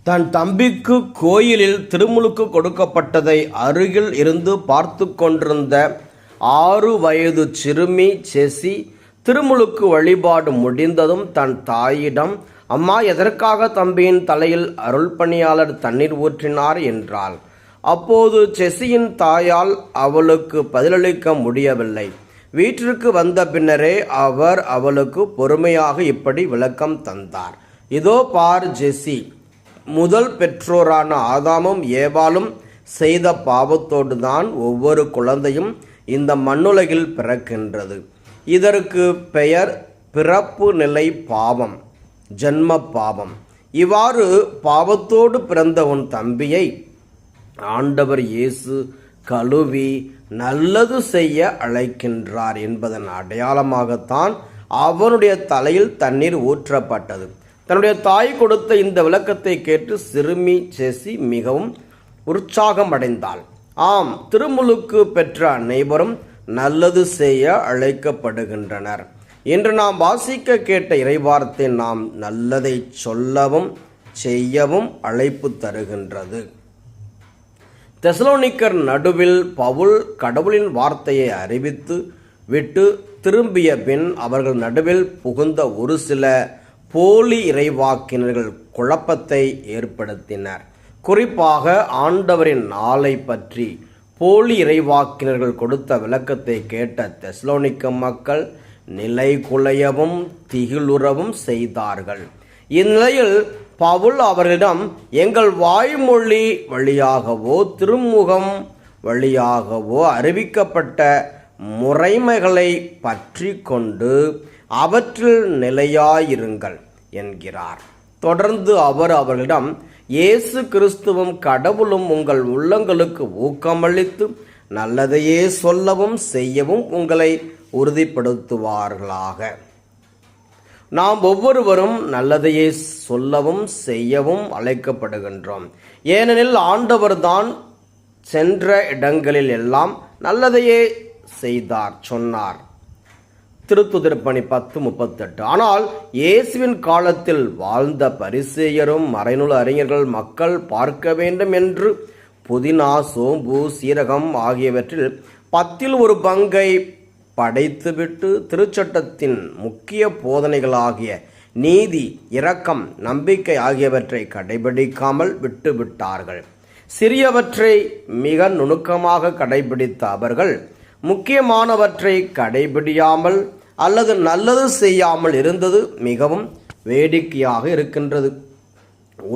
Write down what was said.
தன் தம்பிக்கு கோயிலில் திருமுழுக்கு கொடுக்கப்பட்டதை அருகில் இருந்து பார்த்து கொண்டிருந்த 6 வயது சிறுமி செசி திருமுழுக்கு வழிபாடு முடிந்ததும் தன் தாயிடம், அம்மா, எதற்காக தம்பியின் தலையில் அருள் பணியாளர் தண்ணீர் ஊற்றினார் என்றாள். அப்போது செசியின் தாயால் அவளுக்கு பதிலளிக்க முடியவில்லை. வீட்டிற்கு வந்த பின்னரே அவர் அவளுக்கு பொறுமையாக இப்படி விளக்கம் தந்தார். இதோ பார் ஜெசி, முதல் பெற்றோரான ஆதாமும் ஏவாளும் செய்த பாவத்தோடு தான் ஒவ்வொரு குழந்தையும் இந்த மண்ணுலகில் பிறக்கின்றது. இதற்கு பெயர் பிறப்பு நிலை பாவம், ஜன்ம பாவம். இவ்வாறு பாவத்தோடு பிறந்த உன் தம்பியை ஆண்டவர் இயேசு கழுவி நல்லது செய்ய அழைக்கின்றார் என்பதன் அடையாளமாகத்தான் அவனுடைய தலையில் தண்ணீர் ஊற்றப்பட்டது. தன்னுடைய தாய் கொடுத்த இந்த விளக்கத்தை கேட்டு சிறுமி செசி மிகவும் உற்சாகம் அடைந்தாள். ஆம், திருமுழுக்கு பெற்ற அனைவரும் நல்லது செய்ய அழைக்கப்படுகின்றனர். இன்று நாம் வாசிக்க கேட்ட இறைவார்த்தை நாம் நல்லதை சொல்லவும் செய்யவும் அழைப்பு தருகின்றது. தெசலோனிக்கர் நடுவில் பவுல் கடவுளின் வார்த்தையை அறிவித்து விட்டு திரும்பிய பின் அவர்கள் நடுவில் புகுந்த ஒரு சில போலி இறைவாக்கினர்கள் குழப்பத்தை ஏற்படுத்தினர். குறிப்பாக ஆண்டவரின் நாளை பற்றி போலி இறைவாக்கினர்கள் கொடுத்த விளக்கத்தை கேட்ட தெசலோனிக்க மக்கள் நிலை குலையவும் திகிலுறவும் செய்தார்கள். இந்நிலையில் பவுல் அவர்களிடம், எங்கள் வாய்மொழி வழியாகவோ திருமுகம் வழியாகவோ அறிவிக்கப்பட்ட முறைமைகளை பற்றி கொண்டு அவற்றில் நிலையாயிருங்கள் என்கிறார். தொடர்ந்து அவர் அவர்களிடம், இயேசு கிறிஸ்துவும் கடவுளும் உங்கள் உள்ளங்களுக்கு ஊக்கமளித்து நல்லதையே சொல்லவும் செய்யவும் உங்களை உறுதிப்படுத்துவார்களாக. நாம் ஒவ்வொருவரும் நல்லதையே சொல்லவும் செய்யவும் அழைக்கப்படுகின்றோம். ஏனெனில் ஆண்டவர் தான் சென்ற இடங்களில் எல்லாம் நல்லதையே சொன்னார். திருத்துதர்பணி 10:38. ஆனால் இயேசுவின் காலத்தில் வாழ்ந்த பரிசேயரும் மறைநூல் அறிஞர்கள் மக்கள் பார்க்க வேண்டும் என்று புதினா, சோம்பு, சீரகம் ஆகியவற்றில் 10ல் ஒரு பங்கை படைத்துவிட்டு திருச்சட்டத்தின் முக்கிய போதனைகளாகிய நீதி, இரக்கம், நம்பிக்கை ஆகியவற்றை கடைபிடிக்காமல் விட்டுவிட்டார்கள். சிறியவற்றை மிக நுணுக்கமாக கடைபிடித்த அவர்கள் முக்கியமானவற்றை கடைபிடியாமல் அல்லது நல்லது செய்யாமல் இருந்தது மிகவும் வேடிக்கையாக இருக்கின்றது.